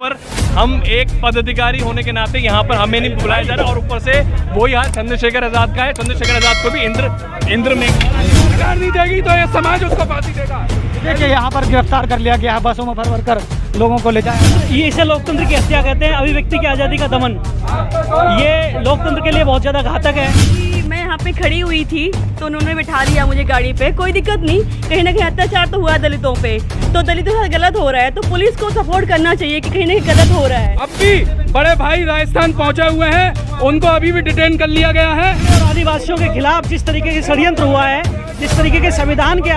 पर हम एक पदाधिकारी होने के नाते यहाँ पर हमें नहीं बुलाया जा रहा और ऊपर से वही हाल चंद्रशेखर आजाद का है। चंद्रशेखर आजाद को भी इंद्र में सरकार नहीं देगी तो ये समाज उसको फांसी देगा। देखिए यहाँ पर गिरफ्तार कर लिया गया है, बसों में भर कर लोगों को ले जाया। ये इसे लोकतंत्र की हत्या कहते हैं, अभिव्यक्ति की आज़ादी का दमन। ये लोकतंत्र के लिए बहुत ज़्यादा घातक है। मैं यहाँ पे खड़ी हुई थी तो उन्होंने बिठा लिया मुझे गाड़ी पे, कोई दिक्कत नहीं। कहीं ना कहीं अत्याचार तो हुआ दलितों पे, तो दलितों के साथ गलत हो रहा है तो पुलिस को सपोर्ट करना चाहिए कि कहीं ना कहीं गलत हो रहा है। अब भी बड़े भाई राजस्थान पहुंचे हुए हैं, उनको अभी भी डिटेन कर लिया गया है। और आदिवासियों के खिलाफ जिस तरीके के षड्यंत्र हुआ है, जिस तरीके के संविधान के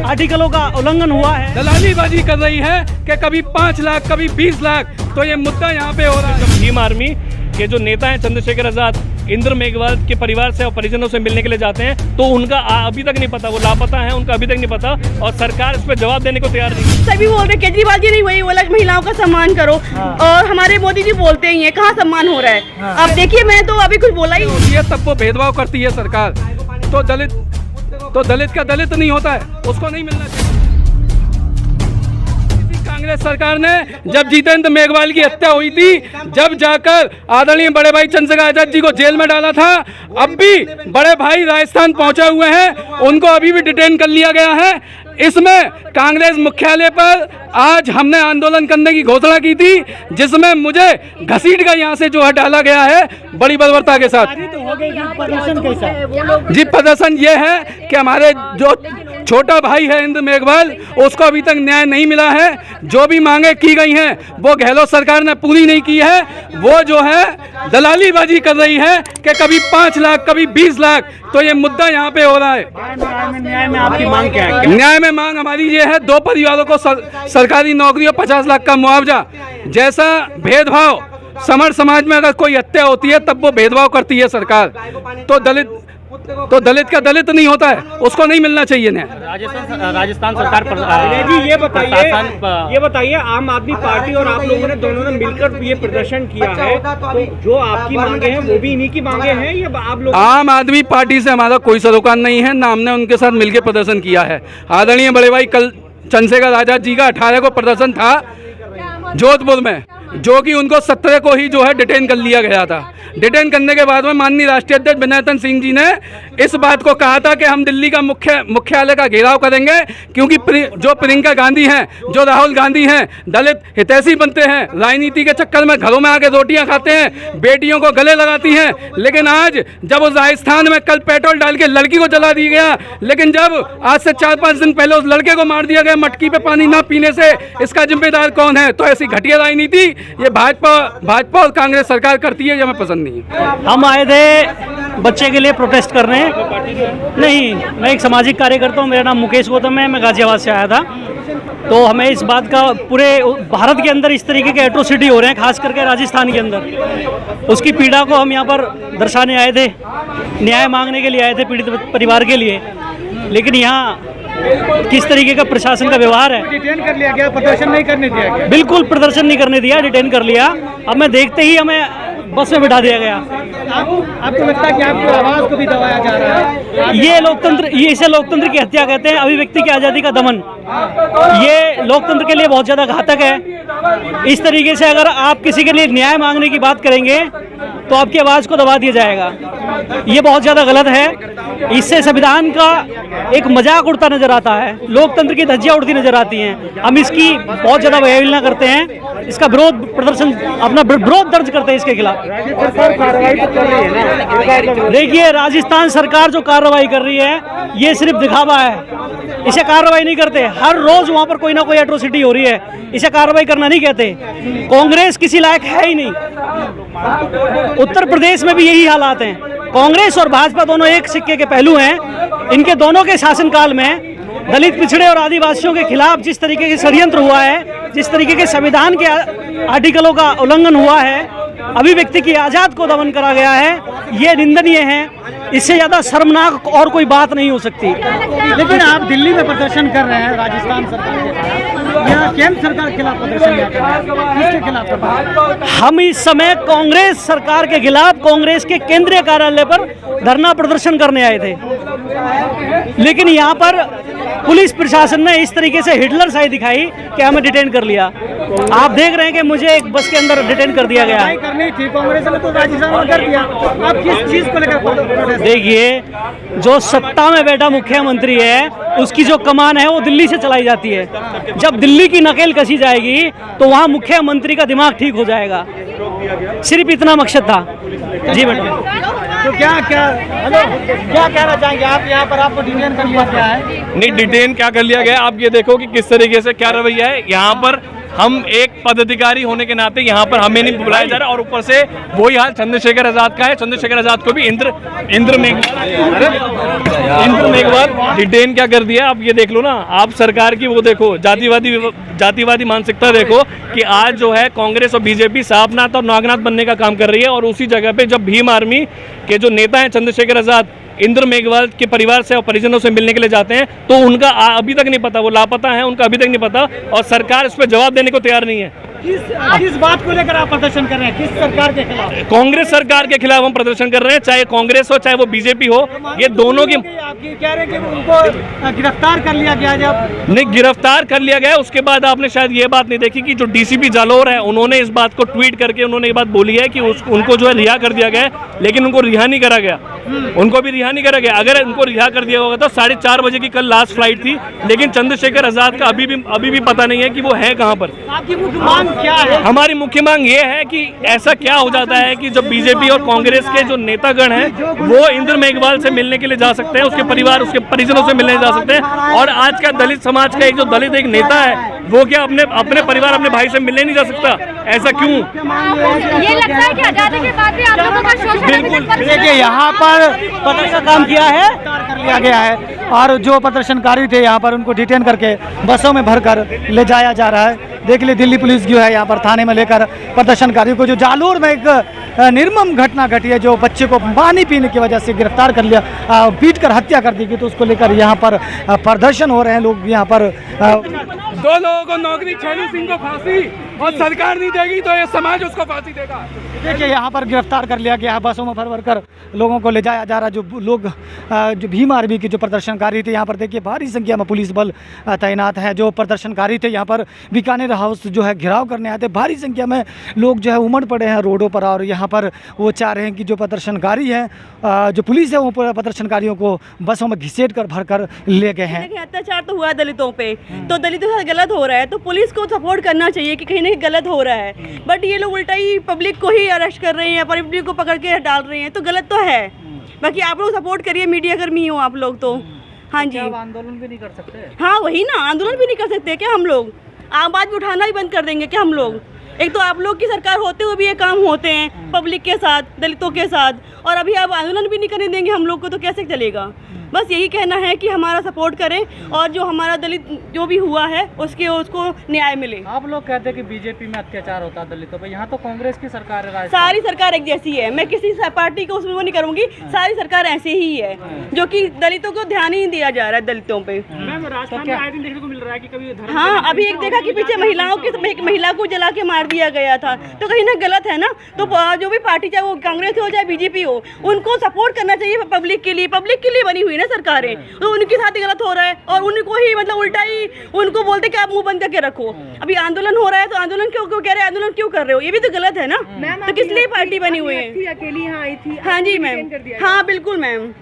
आर्टिकलों का उल्लंघन हुआ है, दलालीबाजी कर रही है कि कभी 5 लाख कभी 20 लाख, तो ये मुद्दा यहाँ पे हो रहा है। भीम आर्मी के जो नेता हैं चंद्रशेखर आजाद इंद्र मेघवाल के परिवार से और परिजनों से मिलने के लिए जाते हैं तो उनका अभी तक नहीं पता, वो लापता है, उनका अभी तक नहीं पता और सरकार इस पर जवाब देने को तैयार नहीं। सभी बोल रहे केजरीवाल जी नहीं वही बोला महिलाओं का सम्मान करो और हमारे मोदी जी बोलते ही हैं, कहाँ सम्मान हो रहा है। अब देखिए मैं तो अभी कुछ बोला ही नहीं। ये सबको भेदभाव करती है सरकार, तो दलित का दलित नहीं होता है, उसको नहीं मिलना चाहिए। कांग्रेस सरकार ने जब जितेंद्र मेघवाल की हत्या हुई थी, जब जाकर आदरणीय बड़े भाई चंद्रशेखर आजाद जी को जेल में डाला था, अब भी बड़े भाई राजस्थान पहुंचे हुए हैं, उनको अभी भी डिटेन कर लिया गया है। इसमें कांग्रेस मुख्यालय पर आज हमने आंदोलन करने की घोषणा की थी, जिसमें मुझे घसीट कर यहाँ से जो है डाला गया है बड़ी बर्बरता के साथ। जी प्रदर्शन ये है कि हमारे जो छोटा भाई है इंद्र मेघवाल, उसको अभी तक न्याय नहीं मिला है। जो भी मांगे की गई हैं वो गहलोत सरकार ने पूरी नहीं की है। वो जो है दलालीबाजी कर रही है कि कभी 5 लाख कभी 20 लाख, तो ये मुद्दा यहाँ पे हो रहा है। न्याय में आपकी मांग क्या है? न्याय में मांग हमारी ये है, 2 परिवारों को सरकारी नौकरी और 50 लाख का मुआवजा। जैसा भेदभाव समर समाज में अगर कोई हत्या होती है तब वो भेदभाव करती है सरकार, तो दलित का दलित नहीं होता है, उसको नहीं मिलना चाहिए न्याय। राजस्थान सरकार पर जी ये बताइए आम आदमी पार्टी और आप लोगों ने दोनों ने मिलकर ये प्रदर्शन किया है, तो जो आपकी मांगे हैं वो भी इन्हीं की मांगे हैं या आप लोग? आम आदमी पार्टी से हमारा कोई सरोकार नहीं है, ना हमने उनके साथ मिलकर प्रदर्शन किया है। आदरणीय बड़े भाई कल चंद्रशेखर आजाद जी का 18 को प्रदर्शन था जोधपुर में, जो कि उनको 17 को ही जो है डिटेन कर लिया गया था। डिटेन करने के बाद में माननीय राष्ट्रीय अध्यक्ष विनय सिंह जी ने इस बात को कहा था कि हम दिल्ली का मुख्यालय का घेराव करेंगे, क्योंकि जो प्रियंका गांधी हैं, जो राहुल गांधी हैं, दलित हितैषी बनते हैं, राजनीति के चक्कर में घरों में आके रोटियां खाते हैं, बेटियों को गले लगाती हैं। लेकिन आज जब उस राजस्थान में कल पेट्रोल डाल के लड़की को जला दिया गया, लेकिन जब आज से 4-5 दिन पहले उस लड़के को मार दिया गया मटकी पे पानी ना पीने से, इसका जिम्मेदार कौन है? तो ऐसी घटिया राजनीति ये भाजपा और कांग्रेस सरकार करती है, ये हमें पसंद नहीं है। हम आए थे बच्चे के लिए प्रोटेस्ट करने। नहीं, मैं एक सामाजिक कार्यकर्ता हूँ, मेरा नाम मुकेश गौतम है, मैं गाजियाबाद से आया था। तो हमें इस बात का पूरे भारत के अंदर इस तरीके के एट्रोसिटी हो रहे हैं, खास करके राजस्थान के अंदर, उसकी पीड़ा को हम यहाँ पर दर्शाने आए थे, न्याय मांगने के लिए आए थे पीड़ित परिवार के लिए। लेकिन यहाँ किस तरीके का प्रशासन का व्यवहार है। डिटेन कर लिया गया, प्रदर्शन नहीं करने दिया गया। बिल्कुल प्रदर्शन नहीं करने दिया, डिटेन कर लिया। अब मैं देखते ही हमें बस में बिठा दिया गया। आपको लगता है कि आपकी आवाज को भी दबाया जा रहा है? ये इसे लोकतंत्र की हत्या कहते हैं, अभिव्यक्ति की आज़ादी का दमन। ये लोकतंत्र के लिए बहुत ज़्यादा घातक है। इस तरीके से अगर आप किसी के लिए न्याय मांगने की बात करेंगे तो आपकी आवाज़ को दबा दिया जाएगा। ये बहुत ज़्यादा गलत है। इससे संविधान का एक मजाक उड़ता नजर आता है, लोकतंत्र की धज्जियाँ उड़ती नजर आती हैं। हम इसकी बहुत ज़्यादा अवहेलना करते हैं, इसका विरोध प्रदर्शन, अपना विरोध दर्ज करते हैं इसके खिलाफ। देखिए राजस्थान सरकार जो कार्रवाई कर रही है ये सिर्फ दिखावा है, इसे कार्रवाई नहीं करते। हर रोज वहाँ पर कोई ना कोई एट्रोसिटी हो रही है, इसे कार्रवाई करना नहीं कहते। कांग्रेस किसी लायक है ही नहीं। उत्तर प्रदेश में भी यही हालात हैं। कांग्रेस और भाजपा दोनों एक सिक्के के पहलू हैं। इनके दोनों के शासनकाल में दलित, पिछड़े और आदिवासियों के खिलाफ जिस तरीके के षड्यंत्र हुआ है, जिस तरीके के संविधान के आर्टिकलों का उल्लंघन हुआ है, अभिव्यक्ति की आज़ाद को दमन करा गया है, ये निंदनीय है। इससे ज़्यादा शर्मनाक और कोई बात नहीं हो सकती। लेकिन आप दिल्ली में प्रदर्शन कर रहे हैं राजस्थान सरकार के खिलाफ, यहाँ केंद्र सरकार के खिलाफ प्रदर्शन कर रहे हैं, किसके खिलाफ? हम इस समय कांग्रेस सरकार के खिलाफ कांग्रेस के केंद्रीय कार्यालय पर धरना प्रदर्शन करने आए थे। लेकिन यहाँ पर पुलिस प्रशासन ने इस तरीके से हिटलर शाही दिखाई कि हमें डिटेन कर लिया। आप देख रहे हैं कि मुझे एक बस के अंदर डिटेन कर दिया गया है। करनी थी कांग्रेस ने तो राजस्थान में कर दिया। आप किस चीज को लेकर देखिए, जो सत्ता में बैठा मुख्यमंत्री है उसकी जो कमान है वो दिल्ली से चलाई जाती है। जब दिल्ली की नकेल कसी जाएगी तो वहाँ मुख्यमंत्री का दिमाग ठीक हो जाएगा। सिर्फ इतना मकसद था। जी मैडम। तो क्या कहना चाहेंगे आप? यहाँ पर आपको डिटेन कर लिया गया है। नहीं, डिटेन क्या कर लिया गया, आप ये देखो कि किस तरीके से क्या रवैया है। यहाँ पर हम एक पदाधिकारी होने के नाते यहाँ पर हमें नहीं बुलाया जा रहा, और ऊपर से वही हाल चंद्रशेखर आजाद का है। चंद्रशेखर आजाद को भी इंद्र मेघवाल डिटेन क्या कर दिया, आप ये देख लो ना। आप सरकार की वो देखो, जातिवादी मानसिकता देखो कि आज जो है कांग्रेस और बीजेपी सापनाथ और नागनाथ बनने का काम कर रही है। और उसी जगह पे जब भीम आर्मी के जो नेता हैं चंद्रशेखर आजाद इंद्र मेघवाल के परिवार से और परिजनों से मिलने के लिए जाते हैं, तो उनका अभी तक नहीं पता, वो लापता है, उनका अभी तक नहीं पता, और सरकार इस पर जवाब देने को तैयार नहीं है। किस बात को लेकर आप प्रदर्शन कर रहे हैं? किस सरकार के खिलाफ? कांग्रेस सरकार के खिलाफ हम प्रदर्शन कर रहे हैं, चाहे कांग्रेस हो चाहे वो बीजेपी हो। ये दोनों की आपकी कह रहे हैं कि उनको गिरफ्तार कर लिया गया। जब नहीं गिरफ्तार कर लिया गया, उसके बाद आपने शायद ये बात नहीं देखी कि जो डीसीपी जालौर है उन्होंने इस बात को ट्वीट करके उन्होंने ये बात बोली है कि उनको जो है रिहा कर दिया गया है, लेकिन उनको रिहा नहीं करा गया। उनको भी रिहा नहीं करा गया। अगर उनको रिहा कर दिया होगा तो 4:30 बजे की कल लास्ट फ्लाइट थी, लेकिन चंद्रशेखर आजाद का अभी भी पता नहीं है कि वो है कहाँ पर। आपकी मुख्य मांग क्या है? हमारी मुख्य मांग ये है कि ऐसा क्या हो जाता है कि जब बीजेपी और कांग्रेस के जो नेतागण हैं वो इंद्र मेघवाल से मिलने के लिए जा सकते हैं, उसके परिवार उसके परिजनों से मिलने जा सकते हैं, और आज का दलित समाज का एक जो दलित एक नेता है वो क्या अपने परिवार अपने भाई से मिलने नहीं जा सकता? ऐसा क्यों? ये लगता है कि आजादी के बाद भी आप लोगों का शोषण बिल्कुल। देखिए, यहाँ पर पकड़ का काम किया है, कर लिया गया है, और जो प्रदर्शनकारी थे यहाँ पर उनको डिटेन करके बसों में भरकर ले जाया जा रहा है। देख ली दिल्ली पुलिस जो है यहाँ पर थाने में लेकर प्रदर्शनकारियों को, जो जालौर में एक निर्मम घटना घटी है, जो बच्चे को पानी पीने की वजह से गिरफ्तार कर लिया, पीट कर हत्या कर दी गई, तो उसको लेकर यहाँ पर प्रदर्शन हो रहे हैं लोग। यहाँ पर 2 लोगों को नौकरी, छेड़ू सिंह को फांसी, और सरकार नहीं देगी तो ये समाज उसको फांसी देगा। देखिए, यहाँ पर गिरफ्तार कर लिया गया है, बसों में भर कर लोगों को ले जाया जा रहा है। जो लोग जो भीम आर्मी के जो प्रदर्शनकारी थे, यहाँ पर देखिए भारी संख्या में पुलिस बल तैनात है। जो प्रदर्शनकारी थे यहाँ पर बीकानेर हाउस जो है घेराव करने आए थे, भारी संख्या में लोग जो है उमड़ पड़े हैं रोडों पर, और यहाँ पर वो चाह रहे हैं कि जो प्रदर्शनकारी हैं, जो पुलिस है वो प्रदर्शनकारियों को बसों में घसीट कर भर कर ले गए हैं। अत्याचार तो हुआ दलितों पे, तो दलितों के साथ गलत हो रहा है, तो पुलिस को सपोर्ट करना चाहिए कि कहीं ना कहीं गलत हो रहा है। बट ये लोग उल्टा ही पब्लिक को ही अरेस्ट कर रहे हैं, पब्लिक को पकड़ के डाल रहे हैं, तो गलत तो है। बाकी आप लोग सपोर्ट करिए, मीडिया कर्मी हो आप लोग तो। हाँ जी, आंदोलन भी नहीं कर सकते? हाँ वही ना, आंदोलन भी नहीं कर सकते क्या हम लोग? आवाज भी उठाना ही बंद कर देंगे क्या हम लोग? एक तो आप लोग की सरकार होते हुए भी ये काम होते हैं पब्लिक के साथ, दलितों के साथ, और अभी आप आंदोलन भी नहीं करने देंगे हम लोग को, तो कैसे चलेगा? बस यही कहना है कि हमारा सपोर्ट करें, और जो हमारा दलित जो भी हुआ है उसको न्याय मिले। आप लोग कहते हैं कि बीजेपी में अत्याचार होता है दलितों पे, यहाँ तो कांग्रेस की सरकार है। सारी सरकार एक जैसी है, मैं किसी पार्टी को उसमें वो नहीं करूंगी, सारी सरकार ऐसे ही है, जो कि दलितों को ध्यान ही नहीं दिया जा रहा है दलितों पे। राजस्थान में आए दिन देखने को मिल रहा है कि कभी हाँ, अभी एक देखा कि पीछे एक महिला को जला के मार दिया गया था, तो कहीं ना गलत है ना। तो जो भी पार्टी, चाहे वो कांग्रेस हो चाहे बीजेपी हो, उनको सपोर्ट करना चाहिए पब्लिक के लिए बनी हुई ना सरकारें, तो उनके साथ ही गलत हो रहा है, और उनको ही मतलब उल्टा ही उनको बोलते कि आप मुंह बंद करके रखो। अभी आंदोलन हो रहा है तो आंदोलन क्यों कह रहे हैं, आंदोलन क्यों कर रहे हो? ये भी तो गलत है ना। तो किस लिए पार्टी बनी हुई है? अकेली यहाँ आई थी? हाँ जी मैम, हाँ बिल्कुल मैम,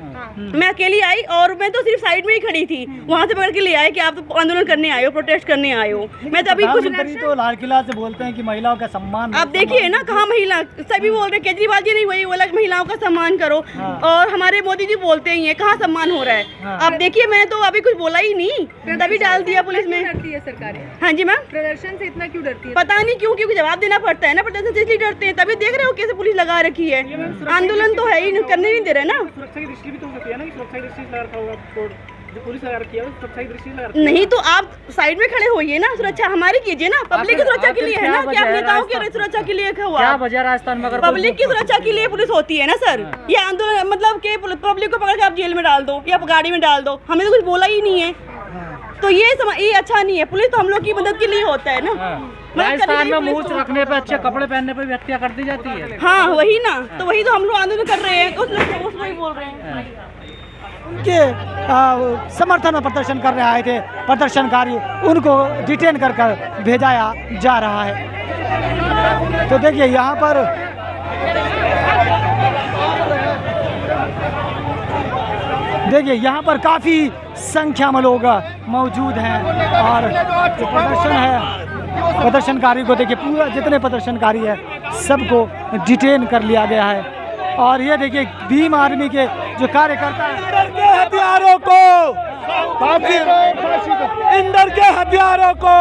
मैं अकेली आई, और मैं तो सिर्फ साइड में ही खड़ी थी, वहाँ से पकड़ के ले आए कि आप तो आंदोलन करने आए हो, प्रोटेस्ट करने आए हो। मैं तो अभी कुछ तो लाल किला से बोलते हैं कि महिलाओं का सम्मान। आप देखिए ना, कहाँ महिला, सभी बोल रहे, केजरीवाल जी नहीं वही बोला कि महिलाओं का सम्मान करो, और हमारे मोदी जी बोलते ही हैं, कहाँ सम्मान हो रहा है? आप देखिए, मैं तो अभी कुछ बोला ही नहीं, तभी डाल दिया पुलिस में। डरती है सरकारें? हाँ जी मैम, प्रदर्शन से इतना क्यों डरती है? पता नहीं क्यों, क्योंकि जवाब देना पड़ता है ना, प्रदर्शन से इसलिए डरते हैं। तभी देख रहे हो कैसे पुलिस लगा रखी है, आंदोलन तो है ही, करने नहीं दे रहे ना। सुरक्षा की दृष्टि भी तो होती है ना, कि सुरक्षा की दृष्टि लगा रखा होगा, जो पुलिस लगा रखी है सुरक्षा की दृष्टि लगा रखी है। नहीं तो आप साइड में खड़े होइए ना, सुरक्षा हमारी कीजिए ना, पब्लिक की सुरक्षा के लिए है ना, कि आप नेताओं की सुरक्षा के लिए हुआ? क्या वजह राजस्थान में? अगर पब्लिक की सुरक्षा के लिए पुलिस होती है ना सर। ये आंदोलन मतलब कि पब्लिक को पकड़ के आप जेल में डाल दो या गाड़ी में डाल दो, हमें तो कुछ बोला ही नहीं है, तो ये अच्छा नहीं है। पुलिस तो हम लोग की मदद के लिए होता है ना। राजस्थान में मूछ रखने पे, अच्छे कपड़े पहनने पे भी हत्या कर दी जाती है। हाँ वही ना, तो वही तो हम लोग आंदोलन कर रहे हैं, तो उसमें बोल रहे हैं। के समर्थन में प्रदर्शन करने आए थे प्रदर्शनकारी, उनको डिटेन कर भेजाया जा रहा है। तो देखिए यहाँ पर काफ़ी संख्या में लोग मौजूद हैं और जो प्रदर्शन है, प्रदर्शनकारी को देखिए, पूरा जितने प्रदर्शनकारी है सबको डिटेन कर लिया गया है। और ये देखिए भीम आर्मी के जो कार्यकर्ता हैं, इंदर के हथियारों को